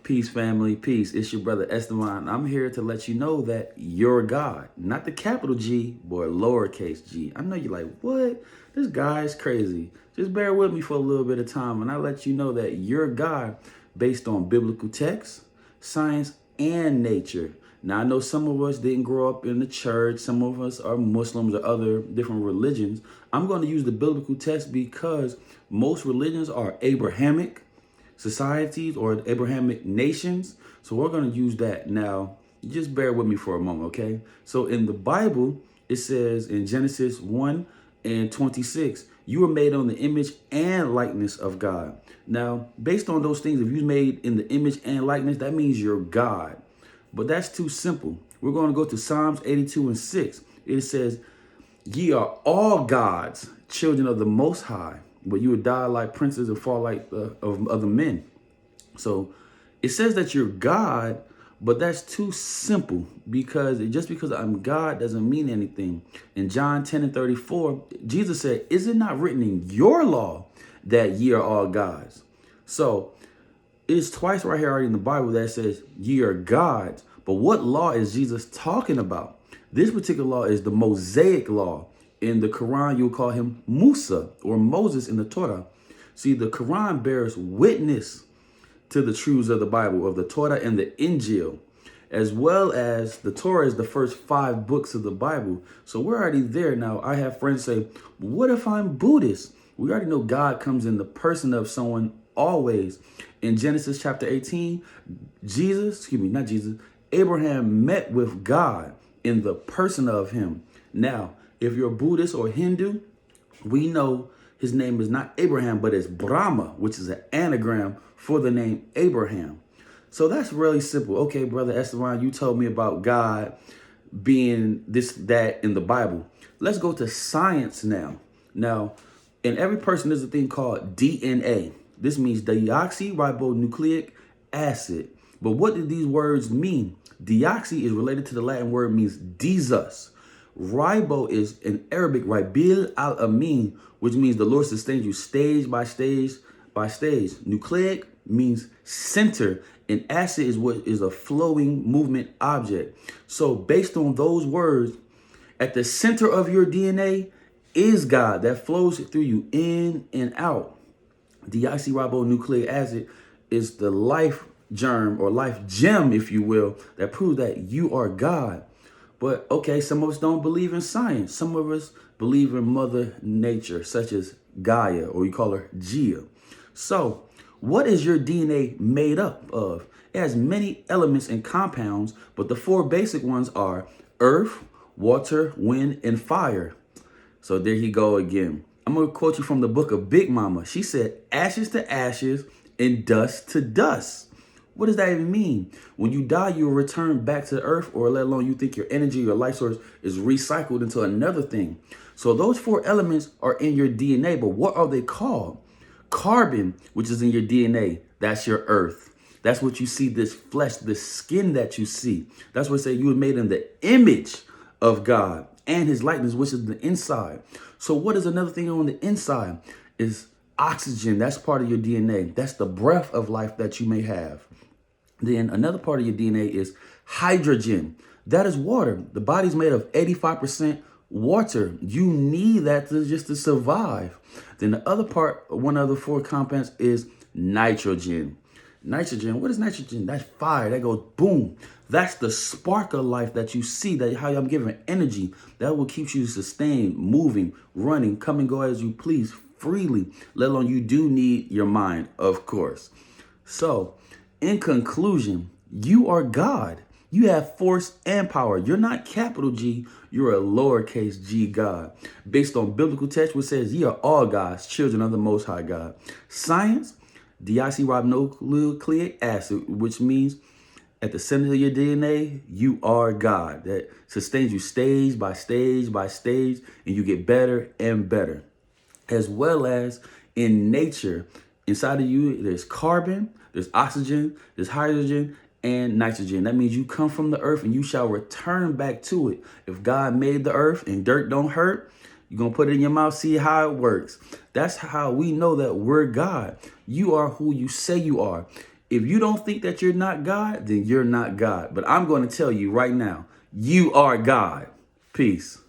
Peace, family, peace. It's your brother Esteban. I'm here to let you know that you're God. Not the capital G, but lowercase g. I know you're like, what? This guy is crazy. Just bear with me for a little bit of time, and I let you know that you're God based on biblical text, science, and nature. Now, I know some of us didn't grow up in the church. Some of us are Muslims or other different religions. I'm going to use the biblical text because most religions are Abrahamic societies or Abrahamic nations. So we're going to use that. Now, just bear with me for a moment, okay? So in the Bible, it says in Genesis 1:26, you were made on the image and likeness of God. Now, based on those things, if you're made in the image and likeness, that means you're God. But that's too simple. We're going to go to Psalms 82:6. It says, ye are all gods, children of the Most High, but you would die like princes and fall like of other men. So it says that you're God, but that's too simple because just because I'm God doesn't mean anything. In John 10:34, Jesus said, is it not written in your law that ye are all gods? So it's twice right here already in the Bible that says ye are gods. But what law is Jesus talking about? This particular law is the Mosaic law. In the Quran, you'll call him Musa or Moses in the Torah. See, the Quran bears witness to the truths of the Bible, of the Torah and the Injil, as well as the Torah is the first 5 books of the Bible. So we're already there. Now, I have friends say, what if I'm Buddhist? We already know God comes in the person of someone always. In Genesis chapter 18, Abraham met with God in the person of him. Now, if you're Buddhist or Hindu, we know his name is not Abraham, but it's Brahma, which is an anagram for the name Abraham. So that's really simple. Okay, brother Esteban, you told me about God being this, that in the Bible. Let's go to science now. Now, in every person, there's a thing called DNA. This means deoxyribonucleic acid. But what do these words mean? Deoxy is related to the Latin word means Jesus. Ribo is in Arabic, Ribil al-Amin, which means the Lord sustains you stage by stage by stage. Nucleic means center, and acid is what is a flowing movement object. So based on those words, at the center of your DNA is God that flows through you in and out. Deoxyribonucleic acid is the life germ or life gem, if you will, that proves that you are God. But okay, some of us don't believe in science. Some of us believe in Mother Nature, such as Gaia, or you call her Gia. So what is your DNA made up of? It has many elements and compounds, but the 4 basic ones are earth, water, wind, and fire. So there you go again. I'm going to quote you from the book of Big Mama. She said, ashes to ashes and dust to dust. What does that even mean? When you die, you'll return back to the earth, or let alone you think your energy, your life source is recycled into another thing. So those 4 elements are in your DNA, but what are they called? Carbon, which is in your DNA, that's your earth. That's what you see, this flesh, this skin that you see. That's what say you were made in the image of God and his likeness, which is the inside. So what is another thing on the inside? Is oxygen. That's part of your DNA. That's the breath of life that you may have. Then another part of your DNA is hydrogen. That is water. The body's made of 85% water. You need that to survive. Then the other part, one of the 4 compounds is nitrogen. Nitrogen, what is nitrogen? That's fire. That goes boom. That's the spark of life that you see, that how I'm giving energy. That will keep you sustained, moving, running, come and go as you please freely, let alone you do need your mind, of course. So in conclusion, you are God. You have force and power. You're not capital G, you're a lowercase g God. Based on biblical text, which says, ye are all gods, children of the Most High God. Science, deoxyribonucleic acid, which means at the center of your DNA, you are God. That sustains you stage by stage by stage, and you get better and better. As well as in nature, inside of you, there's carbon, there's oxygen, there's hydrogen, and nitrogen. That means you come from the earth and you shall return back to it. If God made the earth and dirt don't hurt, you're going to put it in your mouth, see how it works. That's how we know that we're God. You are who you say you are. If you don't think that you're not God, then you're not God. But I'm going to tell you right now, you are God. Peace.